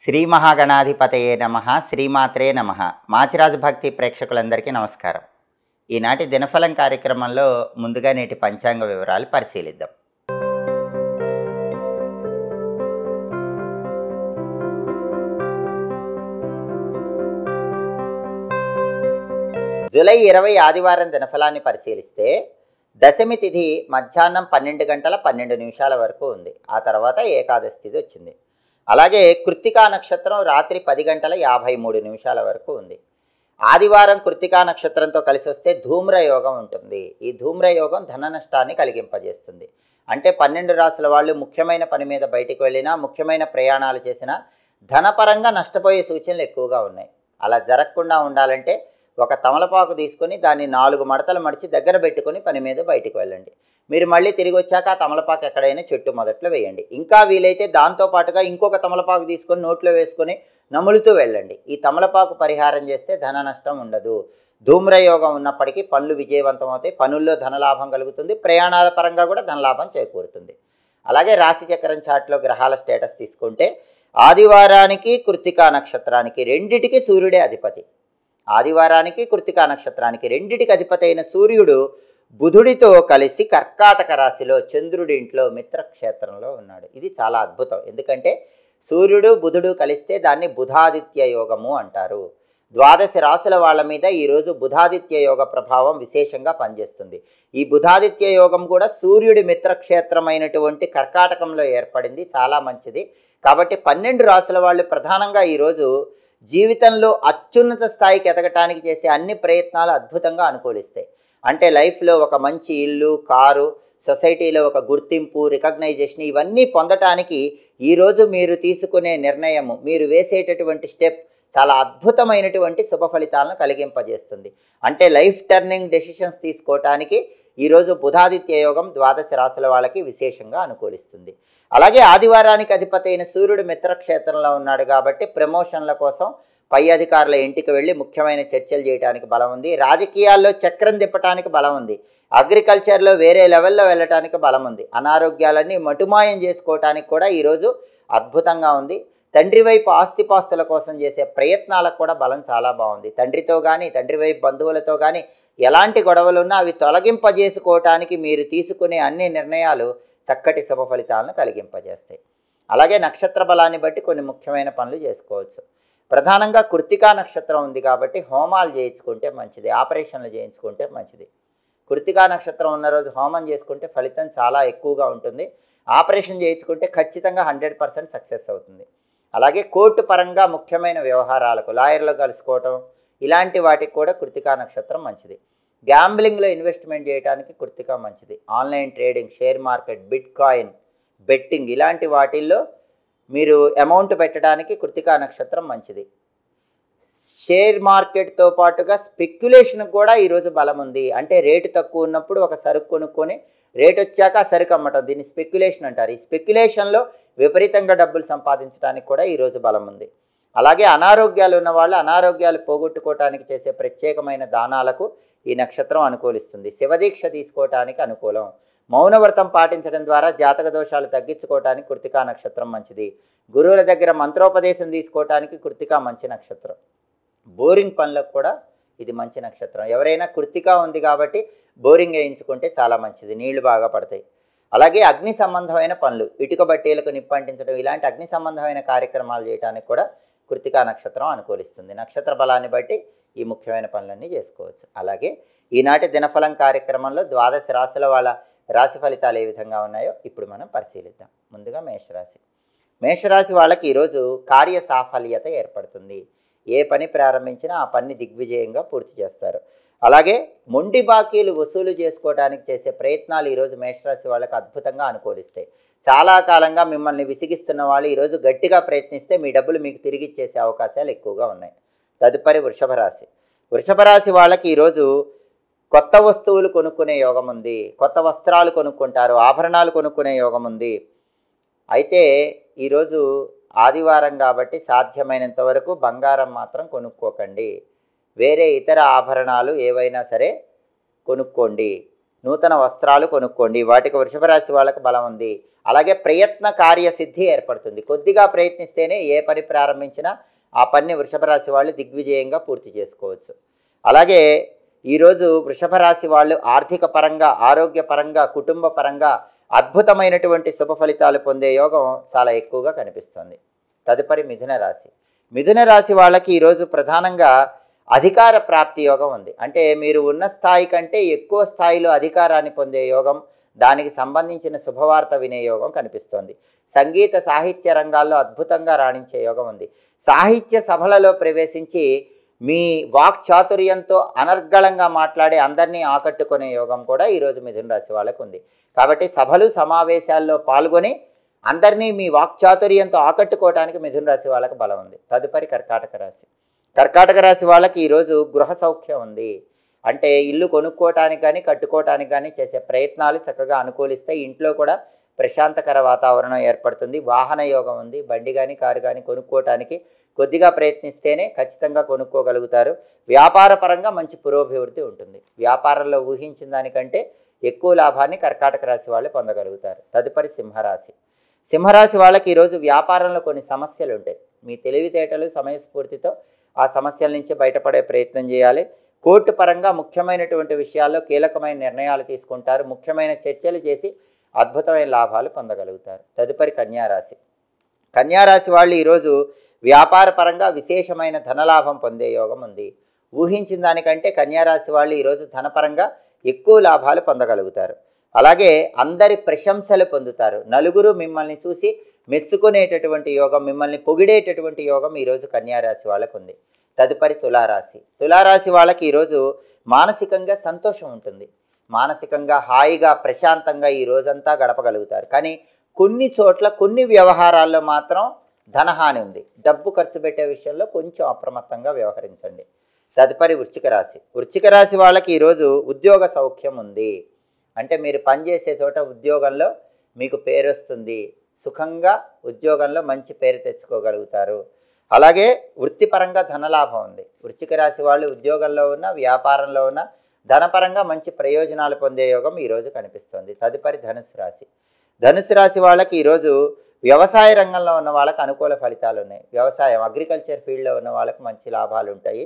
శ్రీ మహాగణాధిపతయే నమః. శ్రీమాత్రే నమః. మాచిరాజు భక్తి ప్రేక్షకులందరికీ నమస్కారం. ఈనాటి దినఫలం కార్యక్రమంలో ముందుగా నేటి పంచాంగ వివరాలు పరిశీలిద్దాం. జూలై 20 ఆదివారం దినఫలాన్ని పరిశీలిస్తే దశమి తిథి మధ్యాహ్నం 12 గంటల 12 నిమిషాల వరకు ఉంది. ఆ తర్వాత ఏకాదశి తిథి వచ్చింది. అలాగే కృత్తికా నక్షత్రం రాత్రి 10 గంటల 53 నిమిషాల వరకు ఉంది. ఆదివారం కృత్తికా నక్షత్రంతో కలిసి వస్తే ధూమ్రయోగం ఉంటుంది. ఈ ధూమ్రయోగం ధన నష్టాన్ని కలిగింపజేస్తుంది. అంటే 12 రాసుల వాళ్ళు ముఖ్యమైన పని మీద బయటికి వెళ్ళినా, ముఖ్యమైన ప్రయాణాలు చేసినా ధనపరంగా నష్టపోయే సూచనలు ఎక్కువగా ఉన్నాయి. అలా జరగకుండా ఉండాలంటే ఒక తమలపాకు తీసుకొని దాన్ని 4 మడతలు మడిచి దగ్గర పెట్టుకొని పని మీద బయటికి వెళ్ళండి. మీరు మళ్ళీ తిరిగి వచ్చాక ఆ తమలపాకు ఎక్కడైనా చెట్టు మొదట్లో వేయండి. ఇంకా వీలైతే దాంతోపాటుగా ఇంకొక తమలపాకు తీసుకొని నోట్లో వేసుకొని నములుతూ వెళ్ళండి. ఈ తమలపాకు పరిహారం చేస్తే ధన నష్టం ఉండదు. ధూమ్రయోగం ఉన్నప్పటికీ పనులు విజయవంతం అవుతాయి. పనుల్లో ధనలాభం కలుగుతుంది. ప్రయాణాల పరంగా కూడా ధనలాభం చేకూరుతుంది. అలాగే రాశి చక్రం చార్ట్లో గ్రహాల స్టేటస్ తీసుకుంటే ఆదివారానికి కృత్తికా నక్షత్రానికి రెండిటికి సూర్యుడే అధిపతి. ఆదివారానికి కృత్తికా నక్షత్రానికి రెండిటికి అధిపతి అయిన సూర్యుడు బుధుడితో కలిసి కర్కాటక రాశిలో చంద్రుడి ఇంట్లో మిత్రక్షేత్రంలో ఉన్నాడు. ఇది చాలా అద్భుతం. ఎందుకంటే సూర్యుడు బుధుడు కలిస్తే దాన్ని బుధాదిత్య యోగము అంటారు. 12 రాశుల వాళ్ళ మీద ఈరోజు బుధాదిత్య యోగ ప్రభావం విశేషంగా పనిచేస్తుంది. ఈ బుధాదిత్య యోగం కూడా సూర్యుడి మిత్రక్షేత్రమైనటువంటి కర్కాటకంలో ఏర్పడింది. చాలా మంచిది. కాబట్టి 12 రాశుల వాళ్ళు ప్రధానంగా ఈరోజు జీవితంలో అత్యున్నత స్థాయికి ఎదగటానికి చేసే అన్ని ప్రయత్నాలు అద్భుతంగా అనుకూలిస్తాయి. అంటే లైఫ్లో ఒక మంచి ఇల్లు, కారు, సొసైటీలో ఒక గుర్తింపు, రికగ్నైజేషన్ ఇవన్నీ పొందటానికి ఈరోజు మీరు తీసుకునే నిర్ణయము, మీరు వేసేటటువంటి స్టెప్ చాలా అద్భుతమైనటువంటి శుభ ఫలితాలను కలిగింపజేస్తుంది. అంటే లైఫ్ టర్నింగ్ డెసిషన్స్ తీసుకోవటానికి ఈరోజు బుధాదిత్య యోగం 12 రాశుల వాళ్ళకి విశేషంగా అనుకూలిస్తుంది. అలాగే ఆదివారానికి అధిపతి అయిన సూర్యుడు మిత్రక్షేత్రంలో ఉన్నాడు కాబట్టి ప్రమోషన్ల కోసం పై అధికారుల ఇంటికి వెళ్ళి ముఖ్యమైన చర్చలు చేయడానికి బలం ఉంది. రాజకీయాల్లో చక్రం తిప్పటానికి బలం ఉంది. అగ్రికల్చర్లో వేరే లెవెల్లో వెళ్ళటానికి బలం ఉంది. అనారోగ్యాలన్నీ మటుమాయం చేసుకోవటానికి కూడా ఈరోజు అద్భుతంగా ఉంది. తండ్రి వైపు ఆస్తిపాస్తుల కోసం చేసే ప్రయత్నాలకు కూడా బలం చాలా బాగుంది. తండ్రితో కానీ, తండ్రి వైపు బంధువులతో కానీ ఎలాంటి గొడవలున్నా అవి తొలగింపజేసుకోవటానికి మీరు తీసుకునే అన్ని నిర్ణయాలు చక్కటి శుభ ఫలితాలను కలిగింపజేస్తాయి. అలాగే నక్షత్ర బలాన్ని బట్టి కొన్ని ముఖ్యమైన పనులు చేసుకోవచ్చు. ప్రధానంగా కృత్తికా నక్షత్రం ఉంది కాబట్టి హోమాలు చేయించుకుంటే మంచిది, ఆపరేషన్లు చేయించుకుంటే మంచిది. కృత్తికా నక్షత్రం ఉన్న రోజు హోమం చేసుకుంటే ఫలితం చాలా ఎక్కువగా ఉంటుంది. ఆపరేషన్ చేయించుకుంటే ఖచ్చితంగా 100% సక్సెస్ అవుతుంది. అలాగే కోర్టు పరంగా ముఖ్యమైన వ్యవహారాలకు లాయర్లు కలుసుకోవటం ఇలాంటి వాటికి కూడా కృత్తికా నక్షత్రం మంచిది. గ్యాంబ్లింగ్లో ఇన్వెస్ట్మెంట్ చేయడానికి కృత్తికా మంచిది. Online trading, share market, bit coin, betting ఇలాంటి వాటిల్లో మీరు అమౌంట్ పెట్టడానికి కృత్తికా నక్షత్రం మంచిది. షేర్ మార్కెట్తో పాటుగా స్పెక్యులేషన్ కూడా ఈరోజు బలం ఉంది. అంటే రేటు తక్కువ ఉన్నప్పుడు ఒక సరుకు కొనుక్కొని రేటు వచ్చాక సరుకు అమ్మటం, దీన్ని స్పెక్యులేషన్ అంటారు. ఈ స్పెక్యులేషన్లో విపరీతంగా డబ్బులు సంపాదించడానికి కూడా ఈరోజు బలం ఉంది. అలాగే అనారోగ్యాలు ఉన్నవాళ్ళు అనారోగ్యాలు పోగొట్టుకోవటానికి చేసే ప్రత్యేకమైన దానాలకు ఈ నక్షత్రం అనుకూలిస్తుంది. శివదీక్ష తీసుకోవటానికి అనుకూలం. మౌనవ్రతం పాటించడం ద్వారా జాతక దోషాలు తగ్గించుకోవటానికి కృత్తికా నక్షత్రం మంచిది. గురువుల దగ్గర మంత్రోపదేశం తీసుకోవటానికి కృత్తికా మంచి నక్షత్రం. బోరింగ్ పనులకు కూడా ఇది మంచి నక్షత్రం. ఎవరైనా కృత్తికా ఉంది కాబట్టి బోరింగ్ వేయించుకుంటే చాలా మంచిది, నీళ్లు బాగా పడతాయి. అలాగే అగ్ని సంబంధమైన పనులు, ఇటుక బట్టీలకు నిప్పంటించడం ఇలాంటి అగ్ని సంబంధమైన కార్యక్రమాలు చేయడానికి కూడా కృత్తికా నక్షత్రం అనుకూలిస్తుంది. నక్షత్ర బలాన్ని బట్టి ఈ ముఖ్యమైన పనులన్నీ చేసుకోవచ్చు. అలాగే ఈనాటి దినఫలం కార్యక్రమంలో 12 రాశుల వాళ్ళ రాశి ఫలితాలు ఏ విధంగా ఉన్నాయో ఇప్పుడు మనం పరిశీలిద్దాం. ముందుగా మేషరాశి. మేషరాశి వాళ్ళకి ఈరోజు కార్య సాఫల్యత ఏర్పడుతుంది. ఏ పని ప్రారంభించినా ఆ పని దిగ్విజయంగా పూర్తి చేస్తారు. అలాగే మొండి బాకీలు వసూలు చేసుకోవడానికి చేసే ప్రయత్నాలు ఈరోజు మేషరాశి వాళ్ళకి అద్భుతంగా అనుకూలిస్తాయి. చాలా కాలంగా మిమ్మల్ని విసిగిస్తున్న వాళ్ళు ఈరోజు గట్టిగా ప్రయత్నిస్తే మీ డబ్బులు మీకు తిరిగి ఇచ్చేసే అవకాశాలు ఎక్కువగా ఉన్నాయి. తదుపరి వృషభ రాశి. వృషభ రాశి వాళ్ళకి ఈరోజు కొత్త వస్తువులు కొనుక్కునే యోగం ఉంది. కొత్త వస్త్రాలు కొనుక్కుంటారు, ఆభరణాలు కొనుక్కునే యోగం ఉంది. అయితే ఈరోజు ఆదివారం కాబట్టి సాధ్యమైనంత వరకు బంగారం మాత్రం కొనుక్కోకండి. వేరే ఇతర ఆభరణాలు ఏవైనా సరే కొనుక్కోండి. నూతన వస్త్రాలు కొనుక్కోండి, వాటికి వృషభ రాశి వాళ్ళకి బలం ఉంది. అలాగే ప్రయత్న కార్యసిద్ధి ఏర్పడుతుంది. కొద్దిగా ప్రయత్నిస్తేనే ఏ పని ప్రారంభించినా ఆ పనిని వృషభ రాశి వాళ్ళు దిగ్విజయంగా పూర్తి చేసుకోవచ్చు. అలాగే ఈరోజు వృషభ రాశి వాళ్ళు ఆర్థిక పరంగా, ఆరోగ్యపరంగా, కుటుంబ పరంగా అద్భుతమైనటువంటి శుభ ఫలితాలు పొందే యోగం చాలా ఎక్కువగా కనిపిస్తుంది. తదుపరి మిథున రాశి. మిథున రాశి వాళ్ళకి ఈరోజు ప్రధానంగా అధికార ప్రాప్తి యోగం ఉంది. అంటే మీరు ఉన్న స్థాయి కంటే ఎక్కువ స్థాయిలో అధికారాన్ని పొందే యోగం, దానికి సంబంధించిన శుభవార్త వినే యోగం కనిపిస్తోంది. సంగీత సాహిత్య రంగాల్లో అద్భుతంగా రాణించే యోగం ఉంది. సాహిత్య సభలలో ప్రవేశించి మీ వాక్చాతుర్యంతో అనర్గళంగా మాట్లాడే అందరినీ ఆకట్టుకునే యోగం కూడా ఈరోజు మిథున రాశి వాళ్ళకు ఉంది. కాబట్టి సభలు సమావేశాల్లో పాల్గొని అందరినీ మీ వాక్చాతుర్యంతో ఆకట్టుకోవడానికి మిథున రాశి వాళ్ళకి బలం ఉంది. తదుపరి కర్కాటక రాశి. కర్కాటక రాశి వాళ్ళకి ఈరోజు గృహ సౌఖ్యం ఉంది. అంటే ఇల్లు కొనుక్కోవటానికి కానీ కట్టుకోవటానికి కానీ చేసే ప్రయత్నాలు చక్కగా అనుకూలిస్తాయి. ఇంట్లో కూడా ప్రశాంతకర వాతావరణం ఏర్పడుతుంది. వాహన యోగం ఉంది. బండి కానీ కారు కానీ కొనుక్కోవటానికి కొద్దిగా ప్రయత్నిస్తేనే ఖచ్చితంగా కొనుక్కోగలుగుతారు. వ్యాపార పరంగా మంచి పురోభివృద్ధి ఉంటుంది. వ్యాపారంలో ఊహించిన దానికంటే ఎక్కువ లాభాన్ని కర్కాటక రాశి వాళ్ళు పొందగలుగుతారు. తదుపరి సింహరాశి. సింహరాశి వాళ్ళకి ఈరోజు వ్యాపారంలో కొన్ని సమస్యలు ఉంటాయి. మీ తెలివితేటలు, సమయస్ఫూర్తితో ఆ సమస్యల నుంచి బయటపడే ప్రయత్నం చేయాలి. కోర్టు పరంగా ముఖ్యమైనటువంటి విషయాల్లో కీలకమైన నిర్ణయాలు తీసుకుంటారు. ముఖ్యమైన చర్చలు చేసి అద్భుతమైన లాభాలు పొందగలుగుతారు. తదుపరి కన్యారాశి. కన్యారాశి వాళ్ళు ఈరోజు వ్యాపార పరంగా విశేషమైన ధనలాభం పొందే యోగం ఉంది. ఊహించిన దానికంటే కన్యారాశి వాళ్ళు ఈరోజు ధనపరంగా ఎక్కువ లాభాలు పొందగలుగుతారు. అలాగే అందరి ప్రశంసలు పొందుతారు. నలుగురు మిమ్మల్ని చూసి మెచ్చుకునేటటువంటి యోగం, మిమ్మల్ని పొగిడేటటువంటి యోగం ఈరోజు కన్యారాశి వాళ్ళకు ఉంది. తదుపరి తులారాశి. తులారాశి వాళ్ళకి ఈరోజు మానసికంగా సంతోషం ఉంటుంది. మానసికంగా హాయిగా ప్రశాంతంగా ఈ రోజంతా గడపగలుగుతారు. కానీ కొన్ని చోట్ల కొన్ని వ్యవహారాల్లో మాత్రం ధనహాని ఉంది. డబ్బు ఖర్చు పెట్టే విషయంలో కొంచెం అప్రమత్తంగా వ్యవహరించండి. తదుపరి వృశ్చిక రాశి. వృశ్చిక రాశి వాళ్ళకి ఈరోజు ఉద్యోగ సౌఖ్యం ఉంది. అంటే మీరు పనిచేసే చోట ఉద్యోగంలో మీకు పేరు వస్తుంది. సుఖంగా ఉద్యోగంలో మంచి పేరు తెచ్చుకోగలుగుతారు. అలాగే వృత్తిపరంగా ధనలాభం ఉంది. వృశ్చిక రాశి వాళ్ళు ఉద్యోగంలో ఉన్న, వ్యాపారంలో ఉన్న ధనపరంగా మంచి ప్రయోజనాలు పొందే యోగం ఈరోజు కనిపిస్తుంది. తదుపరి ధనుసు రాశి. ధనుసు రాశి వాళ్ళకి ఈరోజు వ్యవసాయ రంగంలో ఉన్న వాళ్ళకి అనుకూల ఫలితాలు ఉన్నాయి. వ్యవసాయం, అగ్రికల్చర్ ఫీల్డ్లో ఉన్న వాళ్ళకి మంచి లాభాలు ఉంటాయి.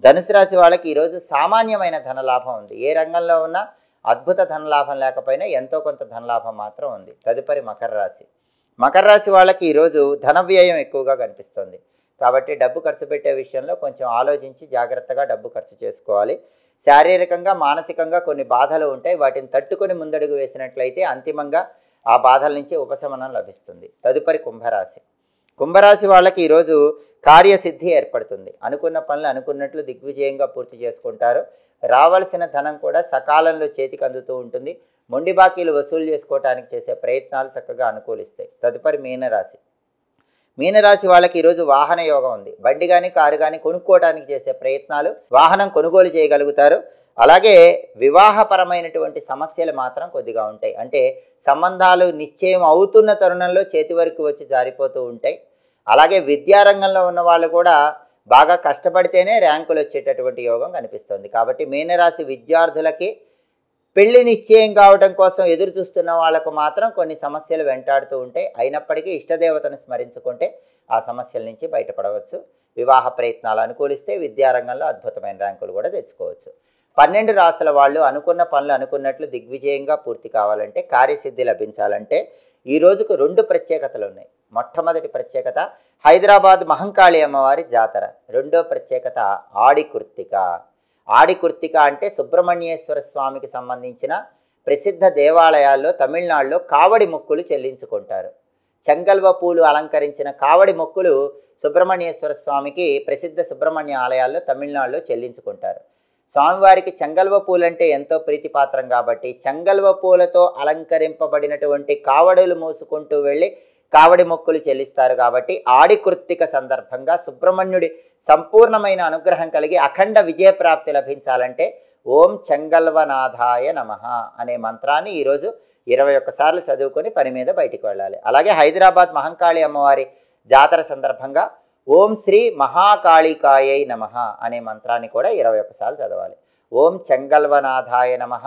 ధనుసు రాశి వాళ్ళకి ఈరోజు సామాన్యమైన ధనలాభం ఉంది. ఏ రంగంలో ఉన్నా అద్భుత ధనలాభం లేకపోయినా ఎంతో కొంత ధనలాభం మాత్రం ఉంది. తదుపరి మకర రాశి. మకర రాశి వాళ్ళకి ఈరోజు ధన వ్యయం ఎక్కువగా కనిపిస్తుంది. కాబట్టి డబ్బు ఖర్చు పెట్టే విషయంలో కొంచెం ఆలోచించి జాగ్రత్తగా డబ్బు ఖర్చు చేసుకోవాలి. శారీరకంగా, మానసికంగా కొన్ని బాధలు ఉంటాయి. వాటిని తట్టుకొని ముందడుగు వేసినట్లయితే అంతిమంగా ఆ బాధల నుంచి ఉపశమనం లభిస్తుంది. తదుపరి కుంభరాశి. కుంభరాశి వాళ్ళకి ఈరోజు కార్యసిద్ధి ఏర్పడుతుంది. అనుకున్న పనులు అనుకున్నట్లు దిగ్విజయంగా పూర్తి చేసుకుంటారు. రావాల్సిన ధనం కూడా సకాలంలో చేతికి అందుతూ ఉంటుంది. మొండి బాకీలు వసూలు చేసుకోవడానికి చేసే ప్రయత్నాలు చక్కగా అనుకూలిస్తాయి. తదుపరి మీనరాశి. మీనరాశి వాళ్ళకి ఈరోజు వాహన యోగం ఉంది. బండి కానీ కారు కానీ కొనుక్కోవడానికి చేసే ప్రయత్నాలు, వాహనం కొనుగోలు చేయగలుగుతారు. అలాగే వివాహపరమైనటువంటి సమస్యలు మాత్రం కొద్దిగా ఉంటాయి. అంటే సంబంధాలు నిశ్చయం అవుతున్న తరుణంలో చేతి వరకు వచ్చి జారిపోతూ ఉంటాయి. అలాగే విద్యారంగంలో ఉన్న వాళ్ళు కూడా బాగా కష్టపడితేనే ర్యాంకులు వచ్చేటటువంటి యోగం కనిపిస్తుంది. కాబట్టి మీనరాశి విద్యార్థులకి పెళ్లి నిశ్చయం కావడం కోసం ఎదురు చూస్తున్న వాళ్ళకు మాత్రం కొన్ని సమస్యలు వెంటాడుతూ ఉంటాయి. అయినప్పటికీ ఇష్టదేవతను స్మరించుకుంటే ఆ సమస్యల నుంచి బయటపడవచ్చు. వివాహ ప్రయత్నాలు అనుకూలిస్తే విద్యారంగంలో అద్భుతమైన ర్యాంకులు కూడా తెచ్చుకోవచ్చు. 12 రాసుల వాళ్ళు అనుకున్న పనులు అనుకున్నట్లు దిగ్విజయంగా పూర్తి కావాలంటే, కార్యసిద్ధి లభించాలంటే ఈ రోజుకు 2 ప్రత్యేకతలు ఉన్నాయి. మొట్టమొదటి ప్రత్యేకత హైదరాబాద్ మహంకాళి అమ్మవారి జాతర. రెండో ప్రత్యేకత ఆడికృత్తిక. ఆడికృత్తిక అంటే సుబ్రహ్మణ్యేశ్వర స్వామికి సంబంధించిన ప్రసిద్ధ దేవాలయాల్లో తమిళనాడులో కావడి మొక్కులు చెల్లించుకుంటారు. చెంగల్వ పూలు అలంకరించిన కావడి మొక్కులు సుబ్రహ్మణ్యేశ్వర స్వామికి ప్రసిద్ధ సుబ్రహ్మణ్య ఆలయాల్లో తమిళనాడులో చెల్లించుకుంటారు. స్వామివారికి చెంగల్వ పూలంటే ఎంతో ప్రీతిపాత్రం కాబట్టి చెంగల్వ పూలతో అలంకరింపబడినటువంటి కావడులు మోసుకుంటూ వెళ్ళి కావడి మొక్కులు చెల్లిస్తారు. కాబట్టి ఆడికృత్తిక సందర్భంగా సుబ్రహ్మణ్యుడి సంపూర్ణమైన అనుగ్రహం కలిగి అఖండ విజయప్రాప్తి లభించాలంటే ఓం చెంగల్వనాథాయ నమః అనే మంత్రాన్ని ఈరోజు 21 సార్లు చదువుకొని పని మీద బయటికి వెళ్ళాలి. అలాగే హైదరాబాద్ మహంకాళి అమ్మవారి జాతర సందర్భంగా ఓం శ్రీ మహాకాళికాయై నమః అనే మంత్రాన్ని కూడా 21 సార్లు చదవాలి. ఓం చెంగల్వనాథాయ నమః,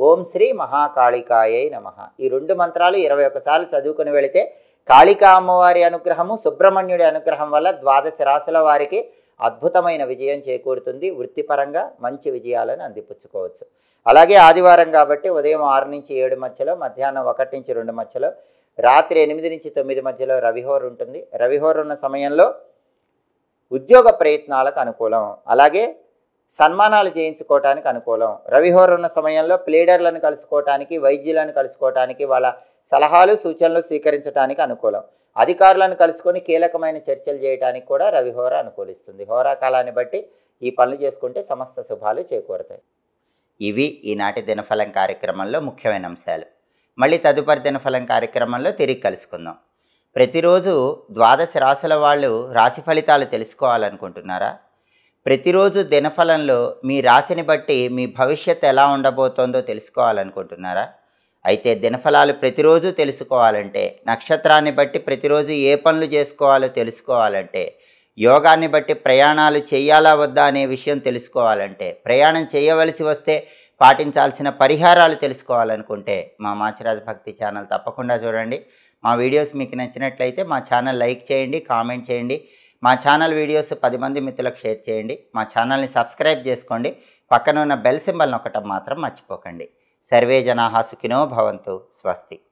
ఓం శ్రీ మహాకాళికాయై నమః. ఈ 2 మంత్రాలు 21 సార్లు చదువుకుని వెళితే కాళికా అమ్మవారి అనుగ్రహము, సుబ్రహ్మణ్యుడి అనుగ్రహం వల్ల ద్వాదశ రాశుల వారికి అద్భుతమైన విజయం చేకూరుతుంది. వృత్తిపరంగా మంచి విజయాలను అందిపుచ్చుకోవచ్చు. అలాగే ఆదివారం కాబట్టి ఉదయం 6 నుంచి 7 మధ్యలో, మధ్యాహ్నం 1 నుంచి 2 మధ్యలో, రాత్రి 8 నుంచి 9 మధ్యలో రవిహోర ఉంటుంది. రవిహోర ఉన్న సమయంలో ఉద్యోగ ప్రయత్నాలకు అనుకూలం, అలాగే సన్మానాలు చేయించుకోవటానికి అనుకూలం. రవిహోర ఉన్న సమయంలో ప్లీడర్లను కలుసుకోవటానికి, వైద్యులను కలుసుకోవటానికి, వాళ్ళ సలహాలు సూచనలు స్వీకరించడానికి అనుకూలం. అధికారులను కలుసుకొని కీలకమైన చర్చలు చేయడానికి కూడా రవిహోర అనుకూలిస్తుంది. హోరాకాలాన్ని బట్టి ఈ పనులు చేసుకుంటే సమస్త శుభాలు చేకూరుతాయి. ఇవి ఈనాటి దినఫలం కార్యక్రమంలో ముఖ్యమైన అంశాలు. మళ్ళీ తదుపరి దినఫలం కార్యక్రమంలో తిరిగి కలుసుకుందాం. ప్రతిరోజు ద్వాదశ రాశుల వాళ్ళు రాశి ఫలితాలు తెలుసుకోవాలనుకుంటున్నారా? ప్రతిరోజు దినఫలంలో మీ రాశిని బట్టి మీ భవిష్యత్తు ఎలా ఉండబోతోందో తెలుసుకోవాలనుకుంటున్నారా? అయితే దినఫలాలు ప్రతిరోజు తెలుసుకోవాలంటే, నక్షత్రాన్ని బట్టి ప్రతిరోజు ఏ పనులు చేసుకోవాలో తెలుసుకోవాలంటే, యోగాన్ని బట్టి ప్రయాణాలు చేయాలా వద్దా అనే విషయం తెలుసుకోవాలంటే, ప్రయాణం చేయవలసి వస్తే పాటించాల్సిన పరిహారాలు తెలుసుకోవాలనుకుంటే మా మాచిరాజు భక్తి ఛానల్ తప్పకుండా చూడండి. మా వీడియోస్ మీకు నచ్చినట్లయితే మా ఛానల్ లైక్ చేయండి, కామెంట్ చేయండి. మా ఛానల్ వీడియోస్ 10 మంది మిత్రులకు షేర్ చేయండి. మా ఛానల్ని సబ్స్క్రైబ్ చేసుకోండి. పక్కన ఉన్న బెల్ సింబల్ నొక్కటం మాత్రం మర్చిపోకండి. సర్వే జనాః సుఖినో భవంతు. స్వస్తి.